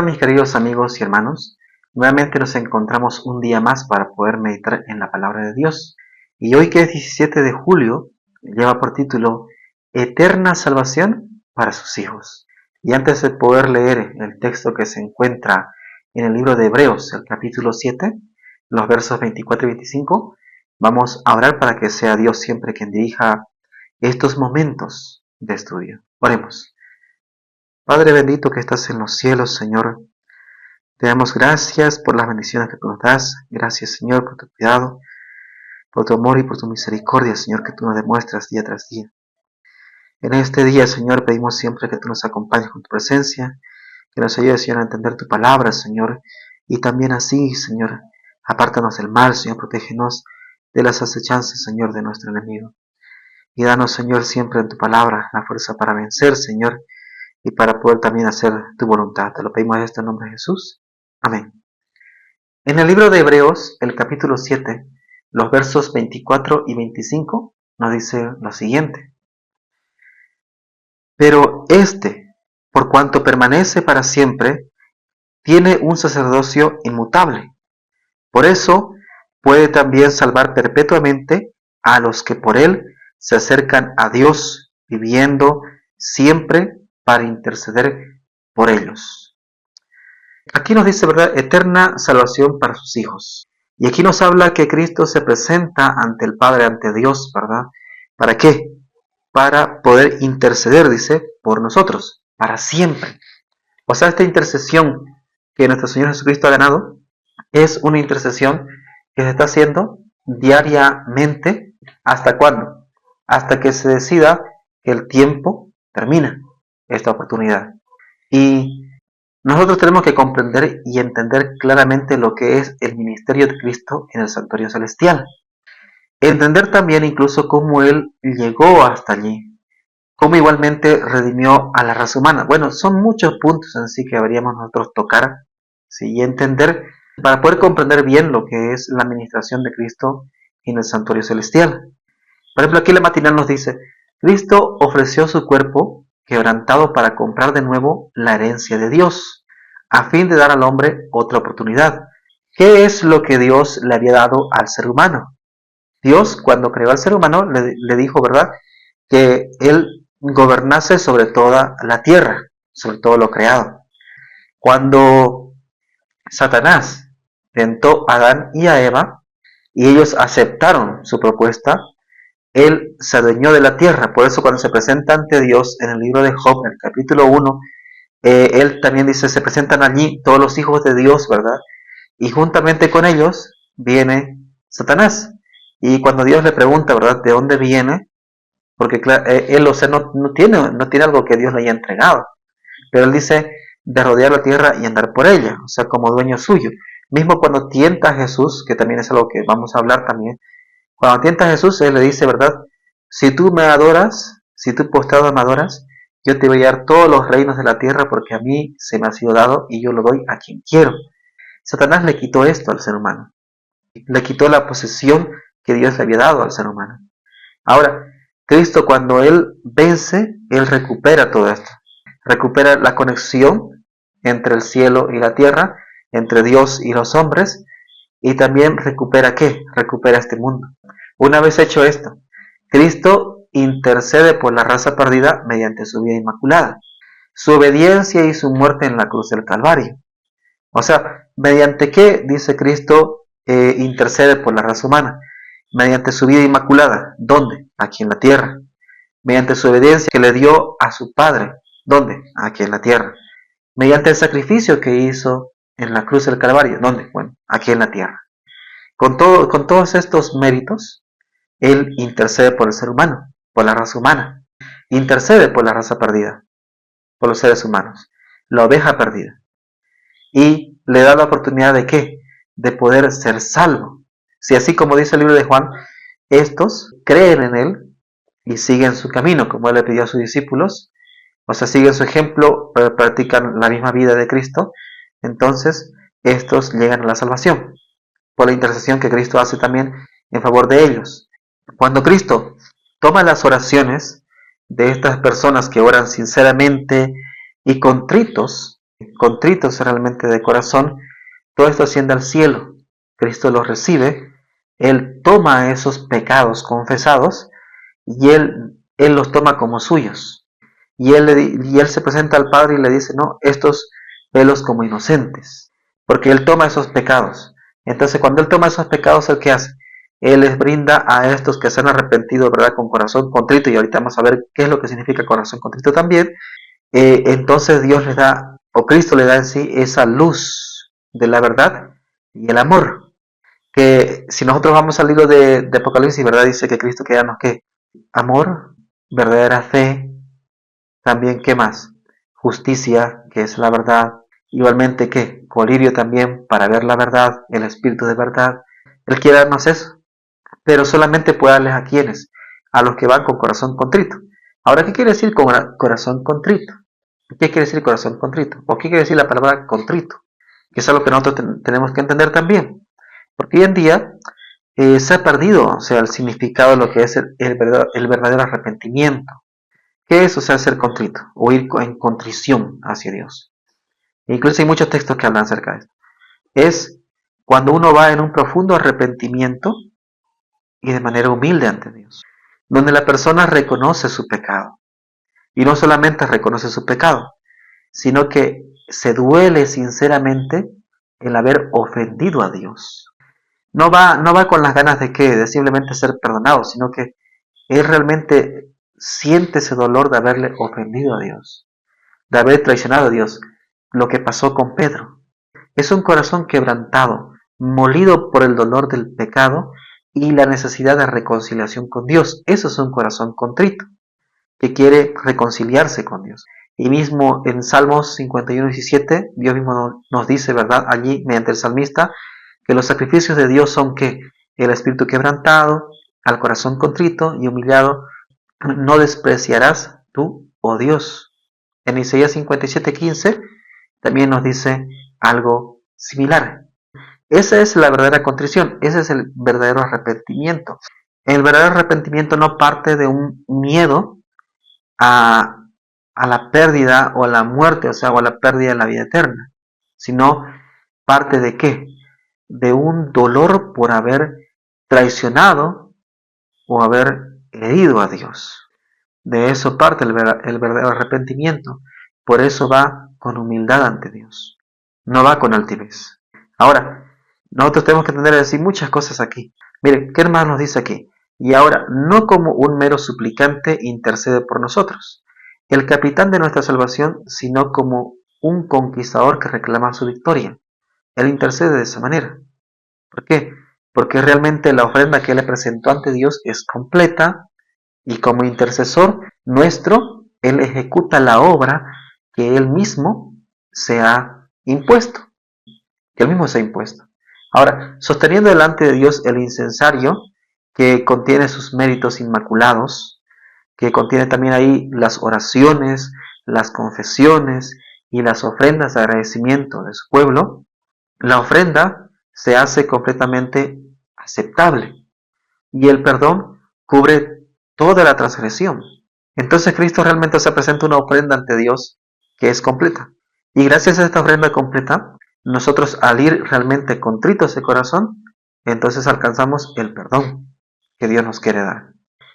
tal, mis queridos amigos y hermanos? Nuevamente nos encontramos un día más para poder meditar en la palabra de Dios. Y hoy, que es 17 de julio, lleva por título Eterna salvación para sus hijos. Y antes de poder leer el texto que se encuentra en el libro de Hebreos, el capítulo 7, los versos 24 y 25, vamos a orar para que sea Dios siempre quien dirija estos momentos de estudio. Oremos. Padre bendito que estás en los cielos, Señor, te damos gracias por las bendiciones que tú nos das. Gracias, Señor, por tu cuidado, por tu amor y por tu misericordia, Señor, que tú nos demuestras día tras día. En este día, Señor, pedimos siempre que tú nos acompañes con tu presencia, que nos ayudes, Señor, a entender tu palabra, Señor, y también así, Señor, apártanos del mal, Señor, protégenos de las acechanzas, Señor, de nuestro enemigo. Y danos, Señor, siempre en tu palabra la fuerza para vencer, Señor, y para poder también hacer tu voluntad. Te lo pedimos en este nombre de Jesús. Amén. En el libro de Hebreos, el capítulo 7, los versos 24 y 25, nos dice lo siguiente. Pero por cuanto permanece para siempre, tiene un sacerdocio inmutable. Por eso puede también salvar perpetuamente a los que por él se acercan a Dios, viviendo siempre para interceder por ellos. Aquí nos dice, ¿verdad?, eterna salvación para sus hijos. Y aquí nos habla que Cristo se presenta ante el Padre, ante Dios, ¿verdad? ¿Para qué? Para poder interceder, dice, por nosotros, para siempre. O sea, esta intercesión que nuestro Señor Jesucristo ha ganado es una intercesión que se está haciendo diariamente. ¿Hasta cuándo? Hasta que se decida que el tiempo termina esta oportunidad. Y nosotros tenemos que comprender y entender claramente lo que es el ministerio de Cristo en el santuario celestial. Entender también incluso cómo Él llegó hasta allí, cómo igualmente redimió a la raza humana. Bueno, son muchos puntos en sí que deberíamos nosotros tocar, ¿sí?, y entender para poder comprender bien lo que es la administración de Cristo en el santuario celestial. Por ejemplo, aquí la matinal nos dice, Cristo ofreció su cuerpo quebrantado para comprar de nuevo la herencia de Dios, a fin de dar al hombre otra oportunidad. ¿Qué es lo que Dios le había dado al ser humano? Dios, cuando creó al ser humano, le dijo, ¿verdad?, que él gobernase sobre toda la tierra, sobre todo lo creado. Cuando Satanás tentó a Adán y a Eva, y ellos aceptaron su propuesta, él se adueñó de la tierra. Por eso cuando se presenta ante Dios en el libro de Job, en el capítulo 1, él también dice, se presentan allí todos los hijos de Dios, ¿verdad? Y juntamente con ellos viene Satanás. Y cuando Dios le pregunta, ¿verdad?, de dónde viene, porque él, o sea, no tiene algo que Dios le haya entregado, pero él dice de rodear la tierra y andar por ella, o sea, como dueño suyo. Mismo cuando tienta a Jesús, que también es algo que vamos a hablar también, cuando tienta a Jesús, él le dice, ¿verdad?, si tú me adoras, si tú postrado me adoras, yo te voy a dar todos los reinos de la tierra, porque a mí se me ha sido dado y yo lo doy a quien quiero. Satanás le quitó esto al ser humano, le quitó la posesión que Dios le había dado al ser humano. Ahora, Cristo, cuando Él vence, Él recupera todo esto, recupera la conexión entre el cielo y la tierra, entre Dios y los hombres, y también recupera ¿qué? Recupera este mundo. Una vez hecho esto, Cristo intercede por la raza perdida mediante su vida inmaculada, su obediencia y su muerte en la cruz del Calvario. O sea, ¿mediante qué, dice Cristo, intercede por la raza humana? Mediante su vida inmaculada. ¿Dónde? Aquí en la tierra. Mediante su obediencia que le dio a su Padre. ¿Dónde? Aquí en la tierra. Mediante el sacrificio que hizo en la cruz del Calvario. ¿Dónde? Bueno, aquí en la tierra. Con todos estos méritos, Él intercede por el ser humano, por la raza humana. Intercede por la raza perdida, por los seres humanos, la oveja perdida. Y le da la oportunidad de ¿qué? De poder ser salvo. Si así como dice el libro de Juan, estos creen en Él y siguen su camino, como Él le pidió a sus discípulos, o sea, siguen su ejemplo, practican la misma vida de Cristo, entonces estos llegan a la salvación, por la intercesión que Cristo hace también en favor de ellos. Cuando Cristo toma las oraciones de estas personas que oran sinceramente y contritos, contritos realmente de corazón, todo esto asciende al cielo. Cristo los recibe, Él toma esos pecados confesados y Él los toma como suyos. Y él se presenta al Padre y le dice, no, estos velos como inocentes, porque Él toma esos pecados. Entonces cuando Él toma esos pecados, ¿el qué hace? Él les brinda a estos que se han arrepentido, ¿verdad? Con corazón contrito, y ahorita vamos a ver qué es lo que significa corazón contrito también. Entonces Dios les da, o Cristo le da en sí, esa luz de la verdad y el amor. Que si nosotros vamos al libro de Apocalipsis, ¿verdad? Dice que Cristo quiere darnos ¿qué? Amor, verdadera fe, también ¿qué más? Justicia, que es la verdad. Igualmente ¿qué? Colirio también para ver la verdad, el espíritu de verdad. Él quiere darnos eso, pero solamente puede darles a quienes, a los que van con corazón contrito. Ahora, ¿qué quiere decir con corazón contrito? ¿Qué quiere decir corazón contrito? ¿O qué quiere decir la palabra contrito? Que es algo que nosotros tenemos que entender también. Porque hoy en día se ha perdido, o sea, el significado de lo que es el verdadero arrepentimiento. ¿Qué es, o sea, ser contrito? O ir en contrición hacia Dios. Incluso hay muchos textos que hablan acerca de esto. Es cuando uno va en un profundo arrepentimiento y de manera humilde ante Dios. Donde la persona reconoce su pecado. Y no solamente reconoce su pecado, sino que se duele sinceramente el haber ofendido a Dios. No va con las ganas de qué, de simplemente ser perdonado, sino que él realmente siente ese dolor de haberle ofendido a Dios, de haber traicionado a Dios. Lo que pasó con Pedro. Es un corazón quebrantado, molido por el dolor del pecado y la necesidad de reconciliación con Dios. Eso es un corazón contrito, que quiere reconciliarse con Dios. Y mismo en Salmos 51:17, Dios mismo nos dice, ¿verdad? Allí, mediante el salmista, que los sacrificios de Dios son que el espíritu quebrantado, al corazón contrito y humillado, no despreciarás tú, oh Dios. En Isaías 57:15 también nos dice algo similar. Esa es la verdadera contrición, ese es el verdadero arrepentimiento. El verdadero arrepentimiento no parte de un miedo a, a la pérdida o a la muerte, o sea, o a la pérdida de la vida eterna, sino parte de qué? De un dolor por haber traicionado o haber herido a Dios. De eso parte el verdadero arrepentimiento. Por eso va con humildad ante Dios. No va con altivez. Ahora, nosotros tenemos que entender decir muchas cosas aquí. Mire, ¿qué hermano nos dice aquí? Y ahora, no como un mero suplicante intercede por nosotros, el capitán de nuestra salvación, sino como un conquistador que reclama su victoria. Él intercede de esa manera. ¿Por qué? Porque realmente la ofrenda que él le presentó ante Dios es completa y como intercesor nuestro, él ejecuta la obra que él mismo se ha impuesto. Que él mismo se ha impuesto. Ahora, sosteniendo delante de Dios el incensario, que contiene sus méritos inmaculados, que contiene también ahí las oraciones, las confesiones y las ofrendas de agradecimiento de su pueblo, la ofrenda se hace completamente aceptable y el perdón cubre toda la transgresión. Entonces Cristo realmente se presenta una ofrenda ante Dios que es completa. Y gracias a esta ofrenda completa, nosotros al ir realmente contritos de corazón, entonces alcanzamos el perdón que Dios nos quiere dar.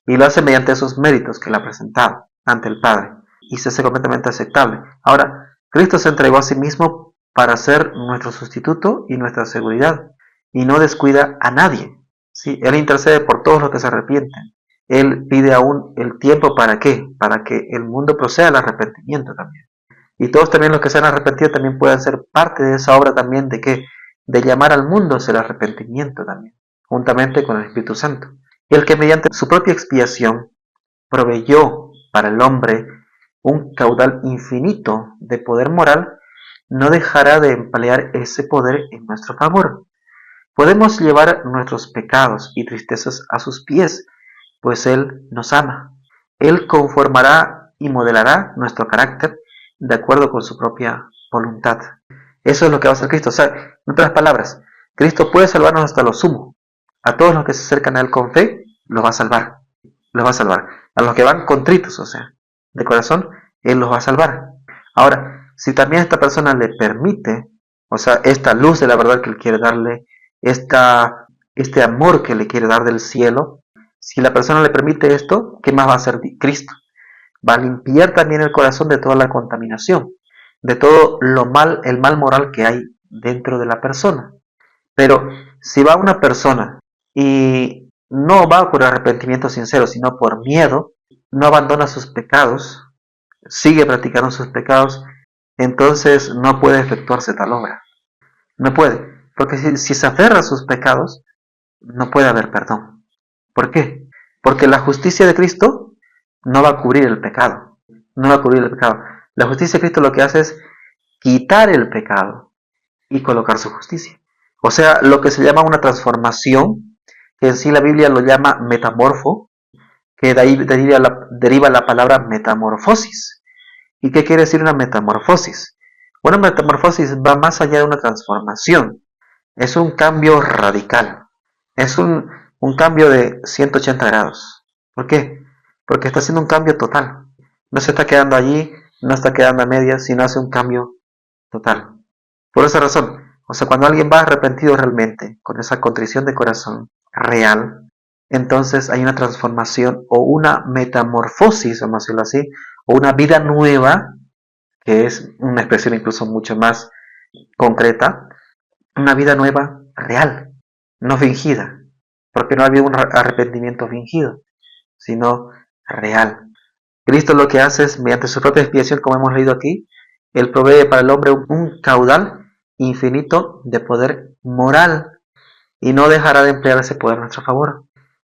Y lo hace mediante esos méritos que Él ha presentado ante el Padre. Y se hace completamente aceptable. Ahora, Cristo se entregó a sí mismo para ser nuestro sustituto y nuestra seguridad. Y no descuida a nadie. ¿Sí? Él intercede por todos los que se arrepienten. Él pide aún el tiempo para qué? Para que el mundo proceda al arrepentimiento también. Y todos también los que se han arrepentido también puedan ser parte de esa obra también de qué? De llamar al mundo hacia el arrepentimiento también, juntamente con el Espíritu Santo. Y el que mediante su propia expiación proveyó para el hombre un caudal infinito de poder moral, no dejará de emplear ese poder en nuestro favor. Podemos llevar nuestros pecados y tristezas a sus pies, pues Él nos ama. Él conformará y modelará nuestro carácter de acuerdo con su propia voluntad. Eso es lo que va a hacer Cristo. O sea, en otras palabras, Cristo puede salvarnos hasta lo sumo. A todos los que se acercan a Él con fe, los va a salvar. Los va a salvar. A los que van contritos, o sea, de corazón, Él los va a salvar. Ahora, si también esta persona le permite, o sea, esta luz de la verdad que él quiere darle, este amor que le quiere dar del cielo, si la persona le permite esto, ¿qué más va a hacer Cristo? Va a limpiar también el corazón de toda la contaminación, de todo el mal moral que hay dentro de la persona. Pero si va una persona y no va por arrepentimiento sincero, sino por miedo, no abandona sus pecados, sigue practicando sus pecados, entonces no puede efectuarse tal obra. No puede, porque si se aferra a sus pecados, no puede haber perdón. ¿Por qué? Porque la justicia de Cristo no va a cubrir el pecado. No va a cubrir el pecado. La justicia de Cristo lo que hace es quitar el pecado y colocar su justicia. O sea, lo que se llama una transformación, que en sí la Biblia lo llama metamorfo, que de ahí deriva la palabra metamorfosis. ¿Y qué quiere decir una metamorfosis? Una metamorfosis va más allá de una transformación. Es un cambio radical. Es un cambio de 180 grados. ¿Por qué? Porque está haciendo un cambio total. No se está quedando allí, no está quedando a medias, sino hace un cambio total. Por esa razón, o sea, cuando alguien va arrepentido realmente, con esa contrición de corazón real, entonces hay una transformación o una metamorfosis, vamos a decirlo así, o una vida nueva, que es una expresión incluso mucho más concreta, una vida nueva real, no fingida, porque no ha habido un arrepentimiento fingido, sino real. Cristo lo que hace es, mediante su propia expiación, como hemos leído aquí, Él provee para el hombre un caudal infinito de poder moral y no dejará de emplear ese poder a nuestro favor.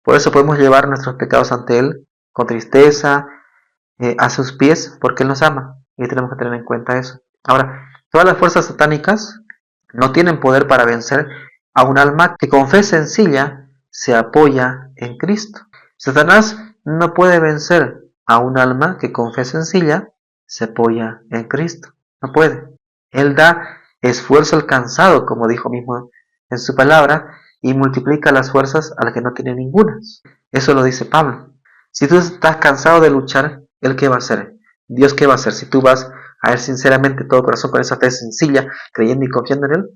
Por eso podemos llevar nuestros pecados ante Él con tristeza, a sus pies, porque Él nos ama y tenemos que tener en cuenta eso. Ahora, todas las fuerzas satánicas no tienen poder para vencer a un alma que con fe sencilla se apoya en Cristo. Satanás no puede vencer a un alma que con fe sencilla se apoya en Cristo. No puede. Él da esfuerzo al cansado, como dijo mismo en su palabra, y multiplica las fuerzas al que no tiene ninguna. Eso lo dice Pablo. Si tú estás cansado de luchar, ¿Él qué va a hacer? ¿Dios qué va a hacer? Si tú vas a Él sinceramente, todo corazón, con esa fe sencilla, creyendo y confiando en Él,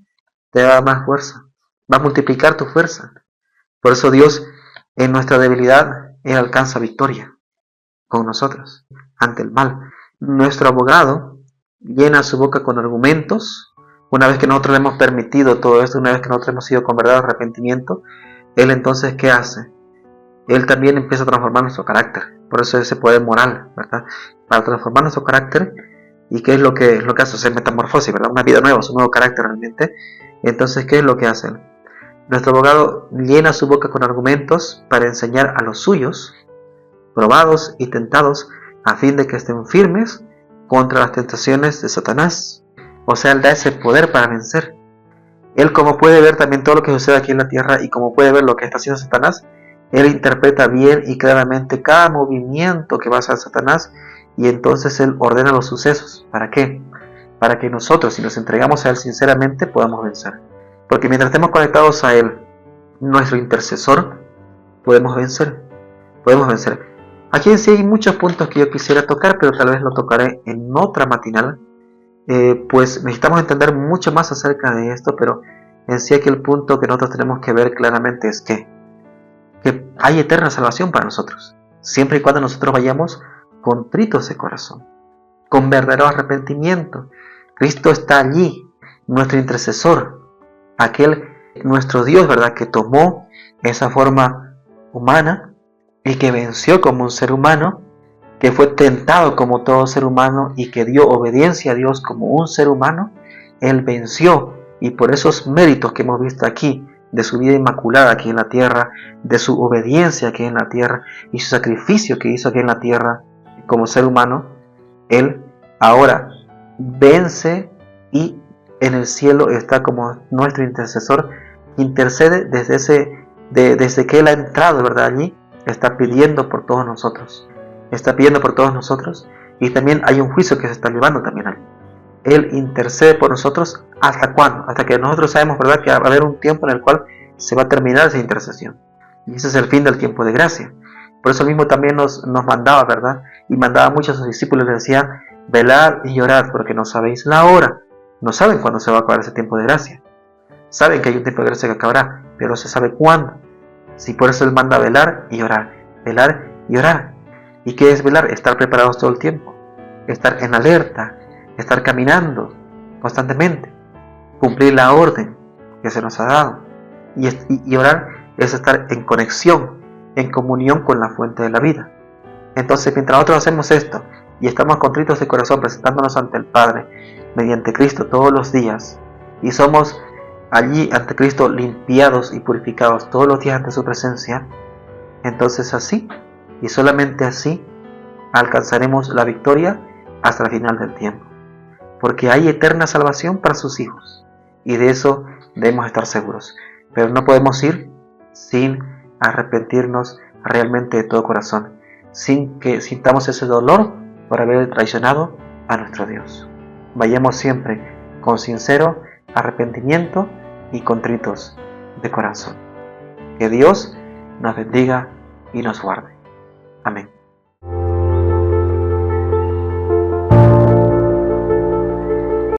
te va a dar más fuerza. Va a multiplicar tu fuerza. Por eso Dios, en nuestra debilidad, Él alcanza victoria con nosotros ante el mal. Nuestro abogado llena su boca con argumentos. Una vez que nosotros le hemos permitido todo esto, una vez que nosotros hemos sido con verdadero arrepentimiento, Él entonces, ¿qué hace? Él también empieza a transformar nuestro carácter. Por eso ese poder moral, ¿verdad? Para transformar nuestro carácter. ¿Y qué es lo que hace? O sea, metamorfosis, ¿verdad? Una vida nueva, un nuevo carácter realmente. Entonces, ¿qué es lo que hace? Nuestro abogado llena su boca con argumentos para enseñar a los suyos, probados y tentados, a fin de que estén firmes contra las tentaciones de Satanás. O sea, Él da ese poder para vencer. Él, como puede ver también todo lo que sucede aquí en la tierra y como puede ver lo que está haciendo Satanás, Él interpreta bien y claramente cada movimiento que va a hacer Satanás, y entonces Él ordena los sucesos. ¿Para qué? Para que nosotros, si nos entregamos a Él sinceramente, podamos vencer. Porque mientras estemos conectados a Él, nuestro intercesor, podemos vencer. Podemos vencer. Aquí en sí hay muchos puntos que yo quisiera tocar, pero tal vez lo tocaré en otra matinal. Pues necesitamos entender mucho más acerca de esto, pero en sí aquí el punto que nosotros tenemos que ver claramente es que hay eterna salvación para nosotros, siempre y cuando nosotros vayamos contritos de corazón, con verdadero arrepentimiento. Cristo está allí, nuestro intercesor, nuestro Dios, ¿verdad?, que tomó esa forma humana y que venció como un ser humano, que fue tentado como todo ser humano y que dio obediencia a Dios como un ser humano. Él venció, y por esos méritos que hemos visto aquí, de su vida inmaculada aquí en la tierra, de su obediencia aquí en la tierra y su sacrificio que hizo aquí en la tierra como ser humano, Él ahora vence y en el cielo está como nuestro intercesor, intercede desde que Él ha entrado, ¿verdad?, allí, está pidiendo por todos nosotros. Está pidiendo por todos nosotros, y también hay un juicio que se está llevando también allí. Él intercede por nosotros. ¿Hasta cuándo? Hasta que nosotros sabemos, ¿verdad?, que va a haber un tiempo en el cual se va a terminar esa intercesión. Y ese es el fin del tiempo de gracia. Por eso mismo también nos mandaba, ¿verdad?, y mandaba mucho a sus discípulos, les decía Velad y llorad porque no sabéis la hora. No saben cuándo se va a acabar ese tiempo de gracia. Saben que hay un tiempo de gracia que acabará, pero no se sabe cuándo. Sí, por eso Él manda velar y orar. Velar y orar. ¿Y qué es velar? Estar preparados todo el tiempo. Estar en alerta. Estar caminando constantemente. Cumplir la orden que se nos ha dado. Y orar es estar en conexión, en comunión con la fuente de la vida. Entonces, mientras nosotros hacemos esto y estamos contritos de corazón presentándonos ante el Padre mediante Cristo todos los días, y somos allí ante Cristo limpiados y purificados todos los días ante su presencia, entonces así y solamente así alcanzaremos la victoria hasta el final del tiempo, porque hay eterna salvación para sus hijos, y de eso debemos estar seguros. Pero no podemos ir sin arrepentirnos realmente de todo corazón, sin que sintamos ese dolor por haber traicionado a nuestro Dios. Vayamos siempre con sincero arrepentimiento y contritos de corazón. Que Dios nos bendiga y nos guarde. Amén.